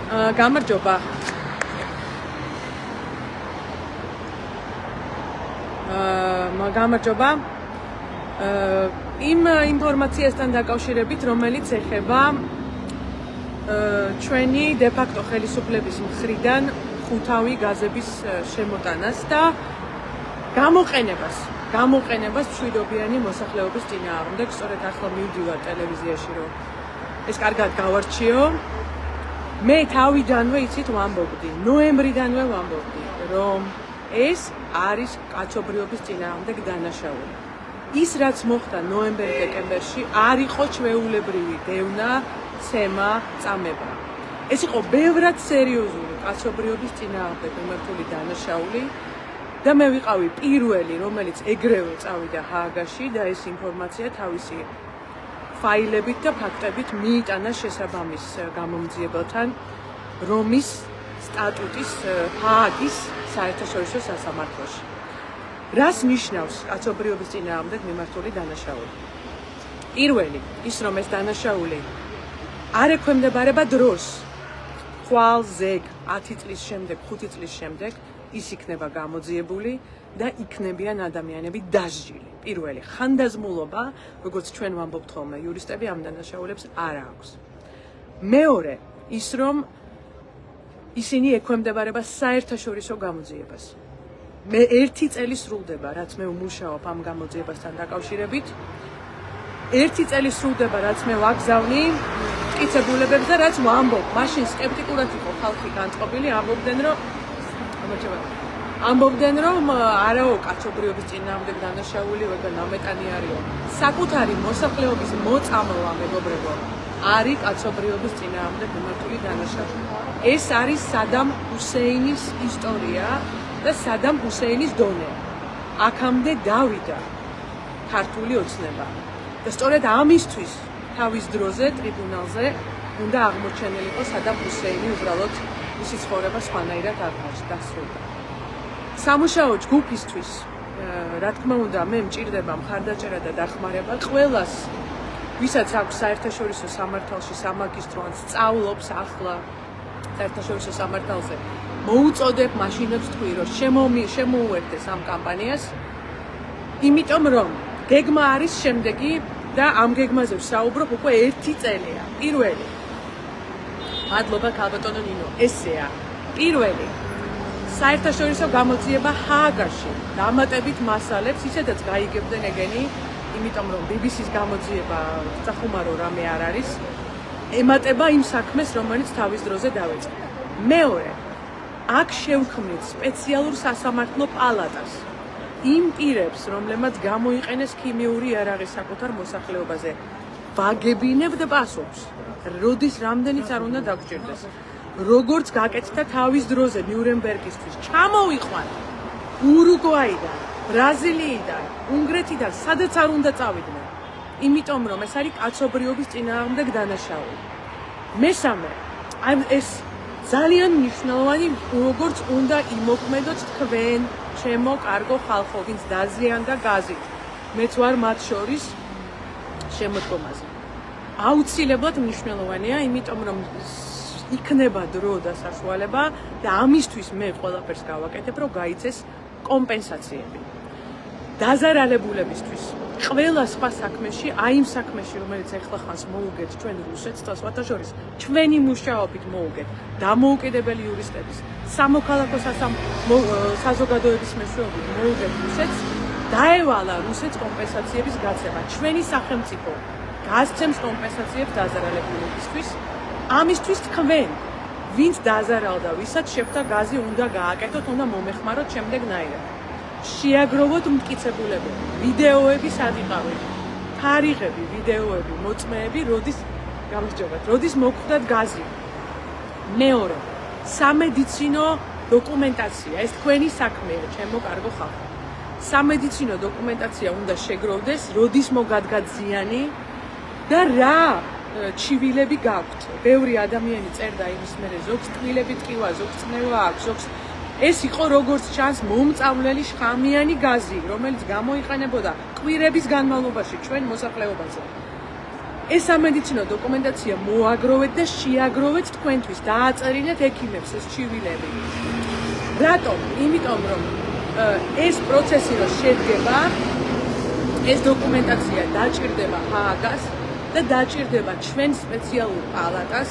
გამარჯობა. გამარჯობა. იმ ინფორმაციასთან დაკავშირებით, რომელიც ეხება ჩვენი დე-ფაქტო ხელისუფლების მხრიდან ხუთავი გაზების შემოტანას და გამოყენებას მშვიდობიანი მოსახლეობის წინააღმდეგ. სწორედ ახლა მივდივარ ტელევიზიაში, რომ ეს კარგად გავარჩიო. მე თავიდანვე იცით ვამბობდი, ნოემბრიდანვე ვამბობდი, რომ ეს არის კაცობრიობის წინააღმდეგ დანაშაული. ის რაც მოხდა ნოემბერ-დეკემბერში არ იყო ჩვეულებრივი დევნა, ცემა, წამება. ეს იყო ბევრად სერიოზული კაცობრიობის წინააღმდეგ მიმართული დანაშაული და მე ვიყავი პირველი, რომელიც ეგრევე წავიდა ჰააგაში და ეს ინფორმაცია თავისი ფაილებით და ფაქტებით მიიტანა შესაბამის გამომძიებელთან რომის სტატუტის ჰააგის საერთაშორისო სასამართლოში. რას ნიშნავს კაცობრიობის წინააღმდეგ მიმართული დანაშაული? პირველი, ის რომ ეს დანაშაული არ ექვემდებარება დროს, ხვალ, ზეგ, 10 წლის შემდეგ, 5 წლის შემდეგ ის იქნება გამოძიებული და იქნებიან ადამიანები დასჯილი. პირველი, ხანდაზმულობა, როგორც ჩვენ ვამბობთ ხოლმე, იურისტები ამ დანაშაულებს არ აქვს. მეორე, ის რომ ისინი ექვემდებარება საერთაშორისო გამოძიებას. მე 1 წელი სრულდება, რაც მე ვმუშაობ ამ გამოძიებასთან დაკავშირებით. 1 წელი სრულდება, რაც მე ვაგზავნი მტკიცებულებებს და რაც ვამბობ. მაშინ სკეპტიკურად იყო ხალხი განწყობილი, ამბობდნენ, რომ არაო კაცობრიობის წინააღმდეგ დანაშაული ვეგან ამეტანი არისო. საკუთარი მოსახლეობის მოწამლა, მეგობრებო, არის კაცობრიობის წინააღმდეგ მიმართული დანაშაული. ეს არის სადამ ჰუსეინის ისტორია და სადამ ჰუსეინის დონე. აქამდე დავიდა ქართული ოცნება. და სწორედ ამისთვის თავის დროზე ტრიბუნალზე უნდა აღმოჩენილიყო სადამ ჰუსეინი უბრალოდ მისი ცხოვრება სხვანაირად არ დასრულდა. სამუშაო ჯგუფისთვის, რა თქმა უნდა, მე მჭირდება მხარდაჭერა და დახმარება ყველას, ვისაც აქვს საერთაშორისო სამართალში სამაგისტრო ან სწავლობს ახლა საერთაშორისო სამართალზე. მოუწოდებ მაშინებს თქვი, რომ შემოუერთდეს ამ კამპანიას, იმიტომ რომ გეგმა არის შემდეგი და ამ გეგმაზე ვსაუბრობ უკვე 1 წელია. პირველი, მადლობა ქალბატონო ნინო, ესეა. პირველი, საერთაშორისო გამოძიება ჰააგაში დამატებით მასალებს ისედაც გაიგებდნენ ეგენი, იმიტომ რომ BBC-ს გამოძიება წახუმარო რამე არ არის, ემატება იმ საქმეს, რომელიც თავის დროზე დავეწყდა. მეორე, აქ შევქმნით სპეციალურ სასამართლო პალატას. იმ პირებს, რომლებმაც გამოიყენეს ქიმიური იარაღი საკუთარ მოსახლეობაზე, ვაგებინებთ პასუხს. როდის რამდენიც არ უნდა დაგჭირდეს. როგორც გაკეთდა თავის დროზე ნიურნბერგისთვის, ჩამოვიყვან ურუგვაიდან, ბრაზილიიდან, უნგრეთიდან, სადაც არ უნდა წავიდნენ. იმიტომ რომ ეს არის კაცობრიობის წინააღმდეგ დანაშაული. მესამე, ეს ძალიან მნიშვნელოვანი, როგორც უნდა იმოქმედოთ თქვენ, ჩემო კარგო ხალხო, ვინც დაზიანდა გაზით. მეც ვარ მათ შორის შემოდგომაზე. აუცილებლად მნიშვნელოვანია, იმიტომ რომ იქნება დრო და საშუალება და ამისთვის მე ყველაფერს გავაკეთებ, რომ გაიცეს კომპენსაციები. დაზარალებულებისთვის ყველა სხვა საქმეში, აი იმ საქმეში, რომელიც ეხლა ხანს მოუგეთ ჩვენ რუსეთს, სხვათა შორის ჩვენი მუშაობით მოუგეთ დამოუკიდებელი იურისტების, სამოქალაქო საზოგადოების მეშვეობით მოუგეთ რუსეთს, დაევალა რუსეთს კომპენსაციების გაცემა. ჩვენი სახელმწიფო გასცემს კომპენსაციებს დაზარალებულებისთვის. ამისთვის თქვენ, ვინც დაზარალდა, ვისაც შეხვდა გაზი უნდა გააკეთოთ, უნდა მომეხმაროთ შემდეგნაირად. შეაგროვოთ მტკიცებულებები, ვიდეოები სადიყავით, თარიღები, ვიდეოები, მოწმეები, როდის მოხვდათ გაზი. მეორე, სამედიცინო დოკუმენტაცია, ეს თქვენი საქმეა, ჩემო კარგო ხალხო. სამედიცინო დოკუმენტაცია უნდა შეგროვდეს, როდის მოგადგა ზიანი და რა ჩივილები გაქვთ. ბევრი ადამიანი წერდა იმის მერე, ზოგს ტკბილები ტკივა, ზოგს წნევა აქვს, ზოგს ეს იყო როგორც ჩანს მომწავლელი შხამიანი გაზი, რომელიც გამოიყენებოდა კვირების განმავლობაში ჩვენ მოსახლეობაზე. ეს სამედიცინო დოკუმენტაცია მოაგროვეთ და შეაგროვეთ თქვენთვის, დააწერინეთ ექიმებს ეს ჩივილები. რატომ? იმიტომ რომ ეს პროცესი რო შედგება, ეს დოკუმენტაცია დაჭირდება ჰააგას და დაჭირდება ჩვენ სპეციალურ პალატას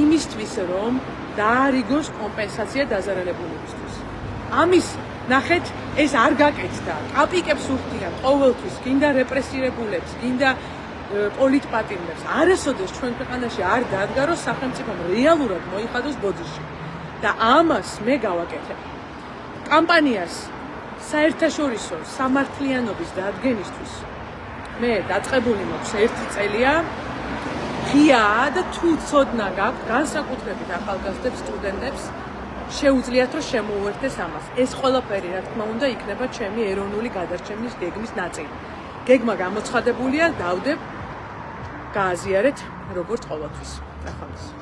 იმისთვის, რომ დაარიგოს კომპენსაცია დაზარალებულებისთვის. ამის ნახეთ, ეს არ გაკეთდა. კაპიკებს უხდიან ყოველთვის, გინდა რეპრესირებულებს, გინდა პოლიტპატიმრებს. არასოდეს ჩვენ ქვეყანაში არ დადგა, რომ სახელმწიფომ რეალურად მოიხადოს ბოდიში. და ამას მე გავაკეთებ. კამპანიას საერთაშორისო სამართლიანობის დადგენისთვის მე დაწყებული მაქვს 1 წელია. ღიაა და თუ ცოდნა გაქვთ, განსაკუთრებით ახალგაზრდებს, სტუდენტებს, შეუძლიათ რომ შემოუერთდეს ამას. ეს ყველაფერი, რა თქმა უნდა, იქნება ჩემი ეროვნული გადარჩენის გეგმის ნაწილი. გეგმა გამოცხადებულია, დავდებ, გააზიარეთ როგორც ყოველთვის. ახალს.